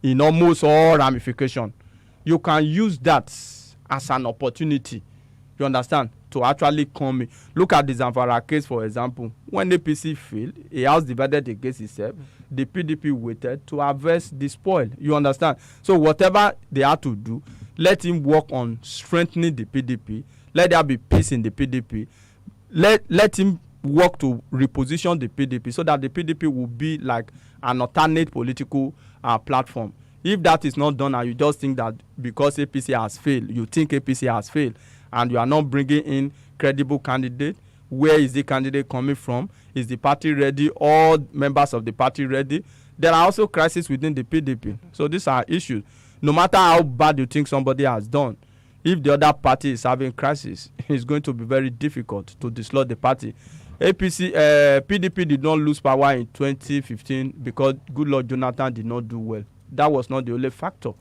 in almost all ramifications. You can use that as an opportunity, you understand, to actually come in. Look at the Zamfara case, for example. When the APC failed, a house divided against itself, the PDP waited to harvest the spoil, you understand. So whatever they had to do, let him work on strengthening the PDP. Let there be peace in the PDP. Let him work to reposition the PDP so that the PDP will be like an alternate political platform. If that is not done and you just think that because APC has failed, you think APC has failed, and you are not bringing in credible candidate, where is the candidate coming from? Is the party ready? All members of the party ready? There are also crises within the PDP. So these are issues. No matter how bad you think somebody has done, if the other party is having crisis, it's going to be very difficult to dislodge the party. PDP did not lose power in 2015 because Goodluck Jonathan did not do well. That was not the only factor.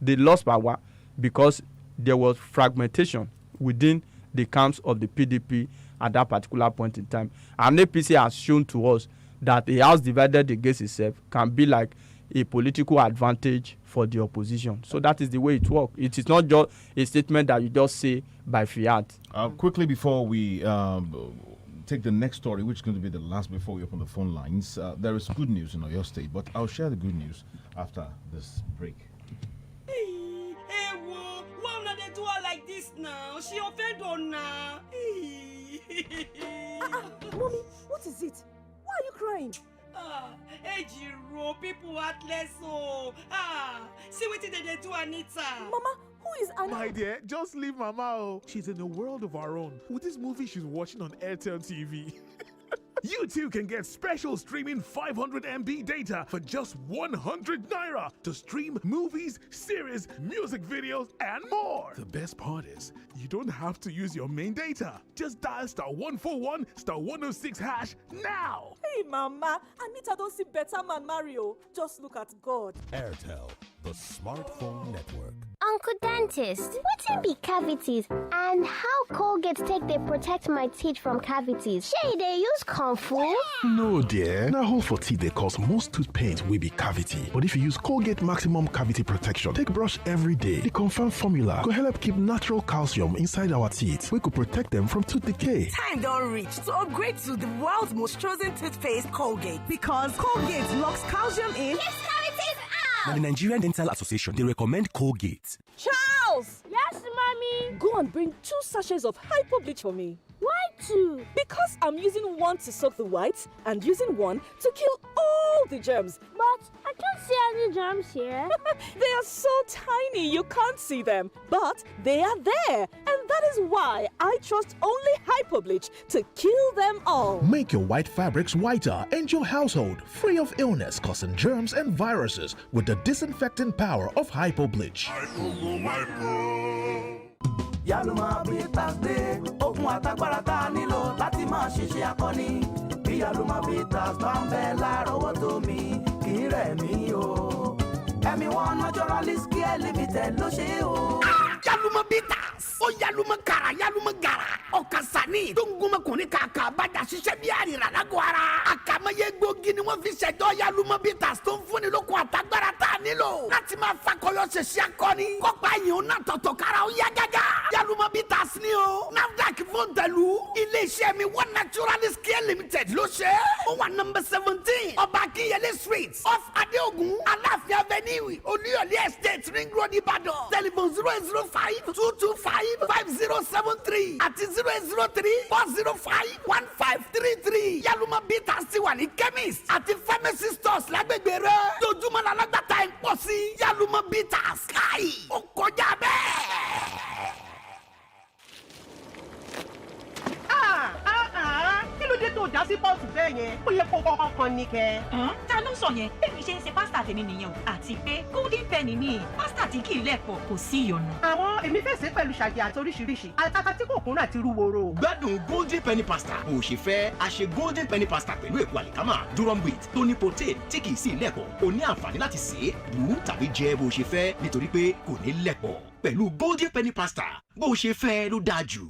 They lost power because there was fragmentation within the camps of the PDP at that particular point in time. And APC has shown to us that a house divided against itself can be like a political advantage for the opposition. So that is the way it works. It is not just a statement that you just say by fiat. Quickly before we take the next story, which is going to be the last before we open the phone lines, there is good news in Oyo State, but I'll share the good news after this break. Hey, why not they do her like this now? She offended on now. Mommy, what is it? Why are you crying? Hey, Jiro, people heartless. See what they do, Anita. Mama, who is Anita? My dear, just leave Mama. Oh. She's in a world of her own with this movie she's watching on Airtel TV. You too can get special streaming 500 MB data for just 100 Naira to stream movies, series, music videos, and more. The best part is, you don't have to use your main data. Just dial *141 *106# now. Hey, Mama, Anita don't see better man Mario. Just look at God. Airtel, the smartphone network. Uncle Dentist, wetin be cavities and how Colgate take dey protect my teeth from cavities? Shey dey use comfort? No, dear. Na hole for teeth dey cause most tooth pain wey be cavity. But if you use Colgate Maximum Cavity Protection, take brush every day. The confirmed formula go help keep natural calcium inside our teeth, wey go protect them from tooth decay. Time don reach to upgrade to the world's most chosen toothpaste, Colgate, because Colgate locks calcium in. Yes, cavities out! Now, the Nigerian Dental Association, they recommend Colgate. Charles! Yes, mommy? Go and bring 2 sachets of hypo bleach for me. Why 2? Because I'm using one to soak the whites and using one to kill all the germs. But I can't see any germs here. They are so tiny you can't see them. But they are there. And that is why I trust only hypo bleach to kill them all. Make your white fabrics whiter and your household free of illness causing germs and viruses with the disinfecting power of hypo bleach. Yaluma Bitters dé, okun àtagbára tá a nílò láti máa ṣiṣẹ́ akọni. Bí Yaluma Bitters bá ń bẹ lárọ̀ọ́wọ́tó mi, kì í rẹ̀ mí o. Ẹ̀mí wọn Naturalist Care Limited ló ṣe o. Yaluma Bitters, ó Yaluma Kara, Yaluma Gara. Ọ̀kasani tó ń gúnmọ́ kùnrin kàkà bàjá ṣiṣẹ́ bí àrìrà lágọ̀ọ́ ara. Àkàmọ́yé gbòógì ni wọ́n fi ṣẹ̀dọ̀ Yaluma Bitters tó ń fúnni lókun àtagbára tá a nílò. Láti máa fakọyọ ṣẹṣẹ akọni. Kọ́pá yìí ó ná tọ̀tọ̀ kára ó yá gágá. Yaluma Bitters ni o. NAFDAC fóńtẹ̀lù. Ilé-iṣẹ́ mi One Naturalist Care Limited ló ṣe. Ó wà nọ́mbà 17 Ọba Akínyẹlé Street off Adéògùn Aláàfin Avenue Olúyọ̀lé Estate Ring Road Ìbàdàn. Telephone 08052255073 àti 08034051533. Yaluma Bitters ti wà ní chemist àti pharmacy stores lágbègbè rẹ̀. Dojúmọ́ la lágbàtà ẹ̀ ń pọ̀ sí. Yaluma Bitters káì ó kọjá bẹ́ẹ̀. Kí ló dé tó dá pọ́ọ̀tù bẹ́ẹ̀ yẹn ó yẹ kó kọ́kọ́ kan ní kẹ́. Ta ló sọ yẹn? Bẹ́ẹ̀ mi ṣe ń ṣe pásítà tèmi nìyẹn o. Àti pé golden penny ni pásítà tí kì í lẹ̀pọ̀ kò sí ìyọnu. Àwọn èmi fẹ́ ṣe pẹ̀lú ṣàjì àti oríṣiríṣi àtàkà tí kò kún àti rúworo. Gbádùn golden penny pasta bó ṣe fẹ́. A ṣe golden penny pasta pẹ̀lú èpo àlìkámà durum wheat tó ní protein tí kì í sì lẹ̀pọ̀. O ní àǹfààní láti sè é, bù tàbí jẹ bó ṣe fẹ́ nítorí pé kò ní lẹ̀pọ̀. Pẹ̀lú golden penny pasta bó ṣe fẹ́ ló dáa jù.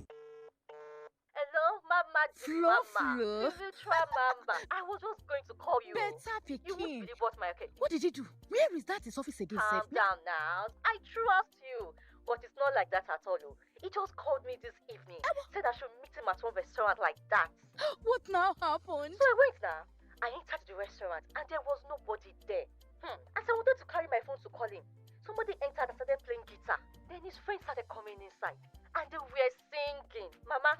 Flo. You will try, Mama. I was just going to call you. Better Pikin. You won't believe what my okay. What did you do? Where is that his office again? Calm down now. I trust you. But it's not like that at all. No. He just called me this evening. Said I should meet him at one restaurant like that. What now happened? So I went now. I entered the restaurant and there was nobody there. As I wanted to carry my phone to call him, somebody entered and started playing guitar. Then his friends started coming inside. And they were singing. Mama,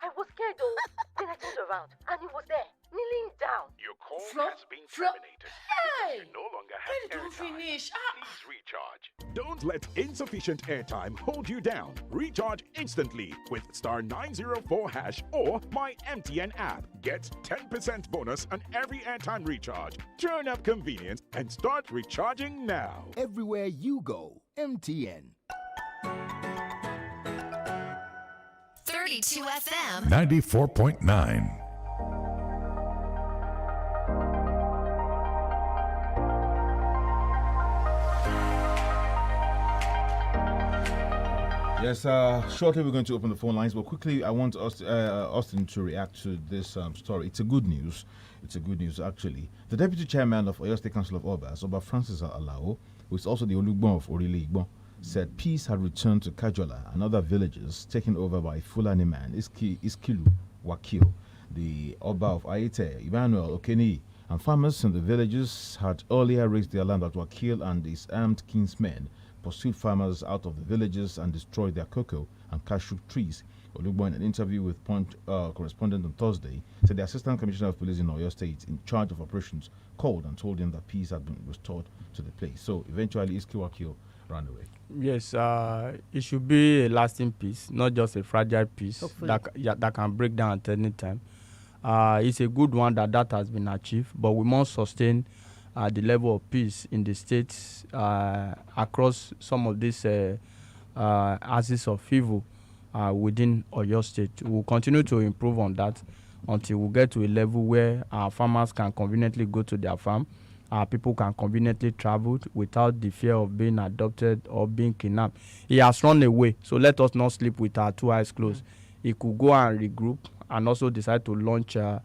I was scared though. Then I turned around and he was there, kneeling down. Your call has been terminated. Hey! You no longer have airtime. Finish. Please recharge. Don't let insufficient airtime hold you down. Recharge instantly with star 904 hash or my MTN app. Get 10% bonus on every airtime recharge. Turn up convenience and start recharging now. Everywhere you go, MTN. 32 FM 94.9. Yes, shortly we're going to open the phone lines, but quickly I want Austin to react to this story. It's a good news. It's a good news, actually. The Deputy Chairman of Oyo State Council of Obas, Oba Francis Alao, who is also the Olugbon of Orile Igbo, said peace had returned to Kajola and other villages taken over by Fulani man Iskilu Wakil. The Oba of Aite, Emmanuel Okeni, and farmers in the villages had earlier raised the alarm that Wakil and his armed kinsmen pursued farmers out of the villages and destroyed their cocoa and cashew trees. Olugbo, in an interview with Point correspondent on Thursday, said the Assistant Commissioner of Police in Oyo State, in charge of operations, called and told him that peace had been restored to the place. So eventually, Iskilu Wakil ran away. Yes, it should be a lasting peace, not just a fragile peace that can break down at any time. It's a good one that has been achieved, but we must sustain the level of peace in the states across some of these axes of evil within Oyo State. We'll continue to improve on that until we get to a level where our farmers can conveniently go to their farm. People can conveniently travel without the fear of being adopted or being kidnapped. He has run away, so let us not sleep with our two eyes closed. He could go and regroup and also decide to launch a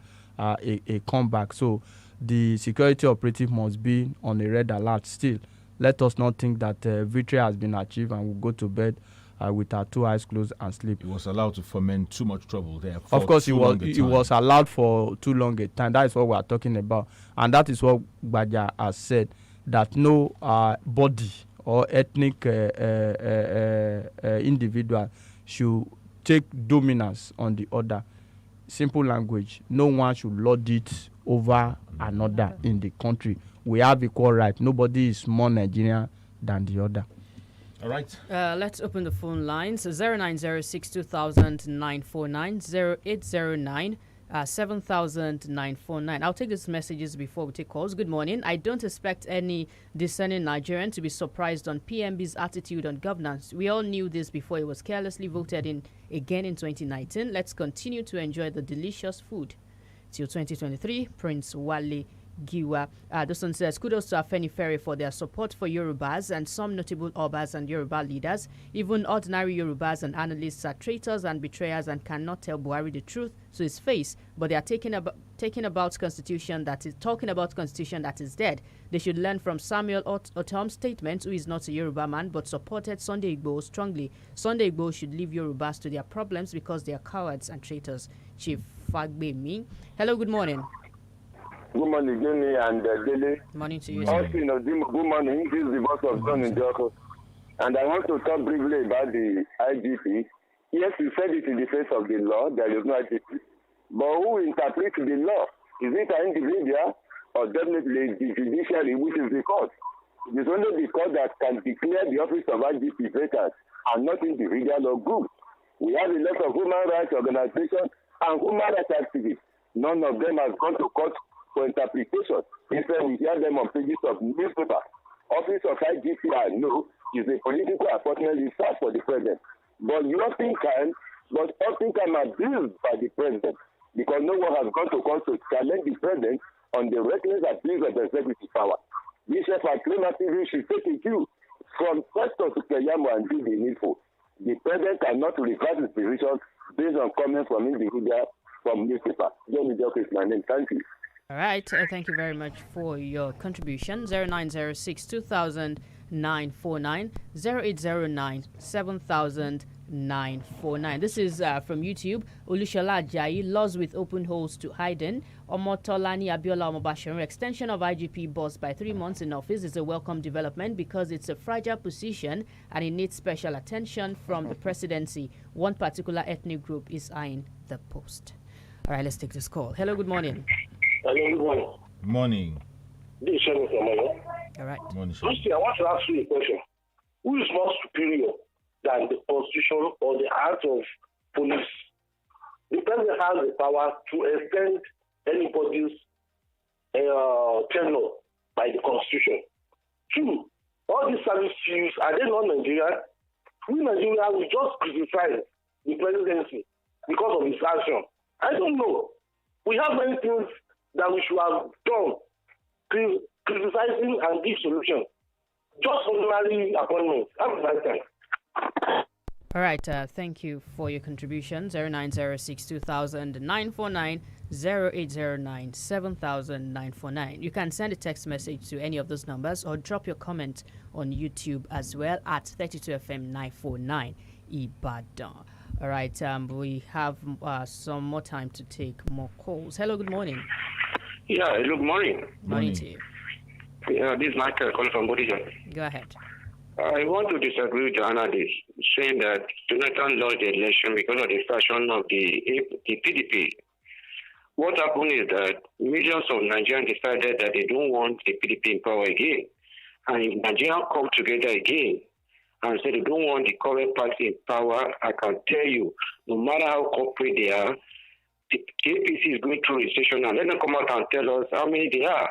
comeback. So the security operative must be on a red alert still. Let us not think that victory has been achieved and we'll go to bed with our two eyes closed and sleep. He was allowed to foment too much trouble there. Of course, he was allowed for too long a time. That is what we are talking about. And that is what Gbaja has said, that no body or ethnic individual should take dominance on the other. Simple language, no one should lord it over another in the country. We have equal rights. Nobody is more Nigerian than the other. All right. Let's open the phone lines. 0906 2000 949 0809 7949. I'll take these messages before we take calls. Good morning. I don't expect any discerning Nigerian to be surprised on PMB's attitude on governance. We all knew this before it was carelessly voted in again in 2019. Let's continue to enjoy the delicious food till 2023. Prince Wale Giwa. This one says, kudos to Afeni Ferry for their support for Yorubas and some notable Obas and Yoruba leaders. Even ordinary Yorubas and analysts are traitors and betrayers and cannot tell Buhari the truth to his face. But they are talking about constitution that is dead. They should learn from Samuel Otom's statement, who is not a Yoruba man but supported Sunday Igboho strongly. Sunday Igboho should leave Yorubas to their problems because they are cowards and traitors. Chief Fagbemi. Hello, good morning. Good morning, Jenny and DELE. Morning to you. Austin, good morning. This is the voice of John in Joko. And I want to talk briefly about the IGP. Yes, you said it in the face of the law, there is no IGP. But who interprets the law? Is it an individual or definitely the judiciary, which is the court? It is only the court that can declare the office of IGP vacant and not individual or group. We have a lot of human rights organizations and human rights activists None of them has gone to court for interpretation. Instead, we hear them on pages of newspaper. Office of IGPR, no, is a political appointment reserved for the president. But nothing can abused by the president because no one has gone to court to challenge the president on the reckless abuse of the executive power. Bishop affirmatively should take a cue from Pastor Keyamo and do the needful. The president cannot reverse his position based on comments from individuals from newspaper. Johnny Jock is my name. Thank you. All right. Thank you very much for your contribution. 0906 2000 949 0809 7000 949. This is from YouTube. Olushola Ajayi, laws with open holes to hiding. Omotolani Abiola Omobashirin, extension of IGP boss by 3 months in office is a welcome development because it's a fragile position and it needs special attention from the presidency. One particular ethnic group is eyeing the post. All right, let's take this call. Hello, good morning. Hello, good morning. Morning. This is Shemi from Oyo. All right. Morning, Lucy, I want to ask you a question. Who is more superior than the constitution or the act of police? The president has the power to extend anybody's tenure by the constitution. Two, all these service chiefs, are they not Nigerian? We Nigerians will just criticize the presidency because of his action. I don't know. We have many things that we should have done, criticizing and give solutions. Just ordinary appointments. Have a nice time. All right, thank you for your contribution. 0906 2000 949 0809 7000 949. You can send a text message to any of those numbers or drop your comment on YouTube as well at 32FM 949 Ibadan. All right, we have some more time to take more calls. Hello, good morning. Yeah, good morning. Morning to you. This is Michael calling from Bodija. Go ahead. I want to disagree with the analyst saying that Jonathan lost the election because of the fashion of the PDP. What happened is that millions of Nigerians decided that they don't want the PDP in power again. And if Nigerians come together again and say they don't want the current party in power, I can tell you, no matter how corporate they are, the APC is going through recession now. Let them come out and tell us how many they are,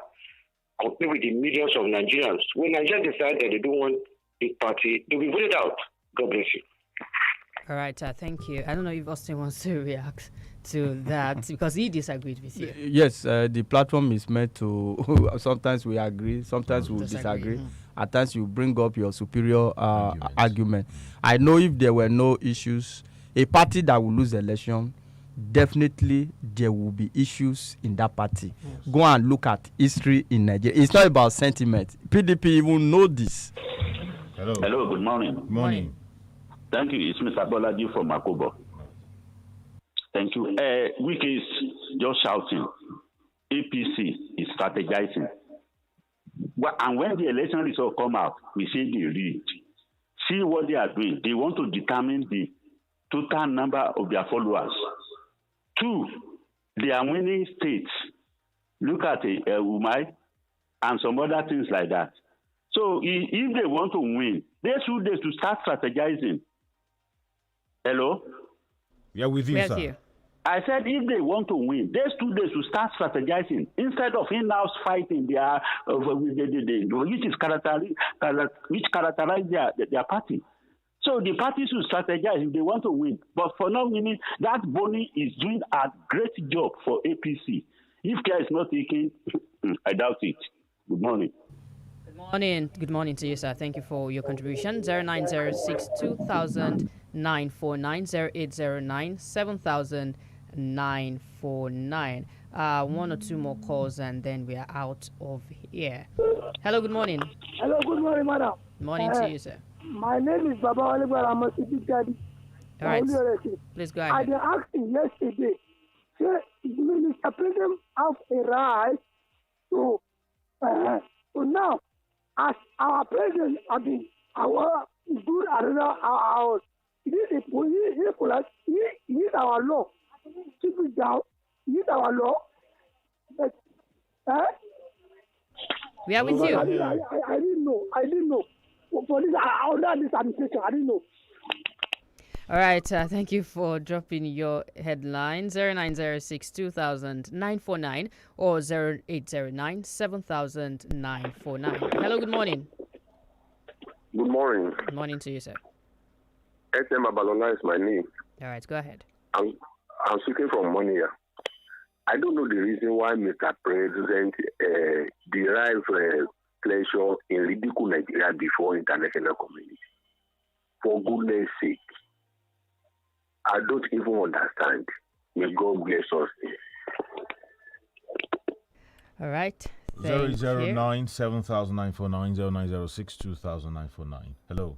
compared with the millions of Nigerians. When Nigerians decide that they don't want the party, they'll be voted out. God bless you. All right, thank you. I don't know if Austin wants to react to that because he disagreed with you. Yes, the platform is meant to. Sometimes we agree, sometimes we disagree. At times you bring up your superior argument. I know if there were no issues, a party that will lose the election, definitely there will be issues in that party. Yes. Go and look at history in Nigeria. It's not about sentiment. PDP even know this. Hello. Hello, good morning. Good morning. Thank you. It's Mr. Bolaji from Makobo. Thank you. Wiki is just shouting. APC is strategizing. And when the election results come out, we say they rigged. See what they are doing. They want to determine the total number of their followers. 2, they are winning states. Look at Umai and some other things like that. So if they want to win, they should to start strategizing. Hello? Yeah, with you, sir. You. I said if they want to win, they should start strategizing instead of in-house fighting their which characterize their party. So the parties should strategize if they want to win. But for now winning, that Boni is doing a great job for APC. If care is not taken, I doubt it. Good morning. Good morning to you, sir. Thank you for your contribution. 0906 2000 949 0809 7000 949. One or two more calls and then we are out of here. Hello, good morning. Hello, good morning, madam. Morning to you, sir. My name is Baba Oliver. I'm a city daddy. All right. Please go ahead. I did ask him yesterday. Say, Mr. President have a right to now, as our president, I mean, our good our it is our law. Keep it down. It is our law. But, we are with you. I didn't know. For this, under this administration, I didn't know. All right, thank you for dropping your headline. 0906 2000 949 or 0809 7000 949. Hello, good morning. Good morning. Good morning to you, sir. SM Abalona is my name. All right, go ahead. I'm speaking from Monia. I don't know the reason why Mr. President derive pleasure in ridicule Nigeria before international community. For goodness sake, I don't even understand. May God bless us. All right. 009 7949 0906 200949. Hello.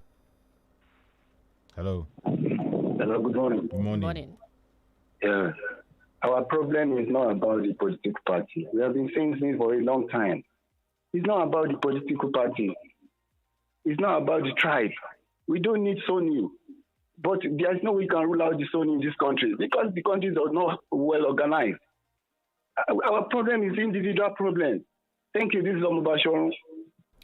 Hello. Hello, good morning. Good morning. Good morning. Yeah. Our problem is not about the political party. We have been saying this for a long time. It's not about the political party. It's not about the tribe. We don't need Sony. But there's no way we can rule out the Sony in this country because the countries are not well organized. Our problem is individual problem. Thank you. This is Omo Basharon.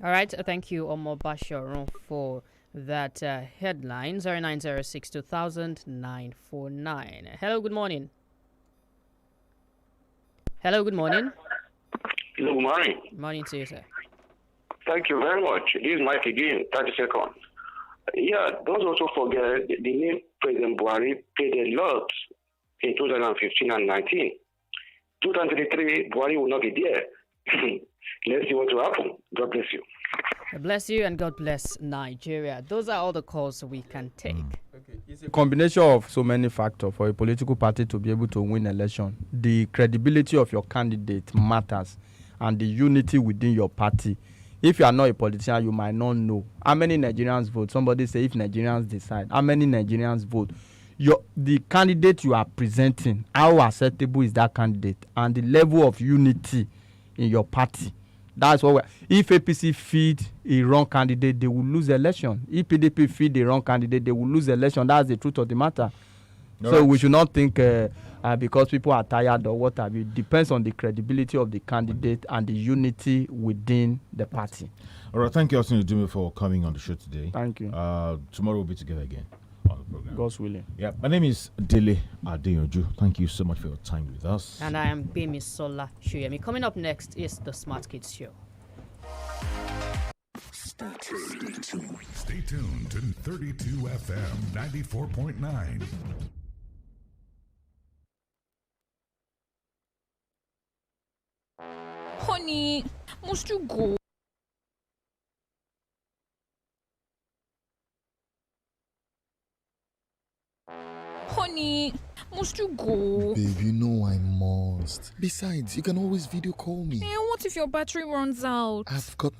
All right. Thank you, Omo Basharon, for that headline. 0906 2000 949. Hello, good morning. Hello, good morning. Hello, good morning. Morning to you, sir. Thank you very much. This is Mike again, 30 seconds. Yeah, don't also forget the name President Buhari paid a lot in 2015 and 19. 2023, Buhari will not be there. Let's see what will happen. God bless you. God bless you and God bless Nigeria. Those are all the calls we can take. Okay. It's a combination of so many factors for a political party to be able to win election. The credibility of your candidate matters and the unity within your party. If you are not a politician, you might not know how many Nigerians vote. Somebody say if Nigerians decide, how many Nigerians vote? The candidate you are presenting, how acceptable is that candidate and the level of unity in your party. That's what if APC feed a wrong candidate, they will lose election. If PDP feed a wrong candidate, they will lose election. That's the truth of the matter. So we should not think because people are tired or what have you. It depends on the credibility of the candidate and the unity within the party. All right, thank you, Austin Udumi, for coming on the show today. Thank you. Tomorrow we'll be together again on the program. God's willing. Yeah, my name is DELE ADEYANJU. Thank you so much for your time with us. And I am GBEMISOLA SOYEMI. Coming up next is the Smart Kids Show. Stay tuned to 32 FM 94.9. Honey, must you go? Honey, must you go? Babe, you know I must. Besides, you can always video call me. What if your battery runs out? I've got my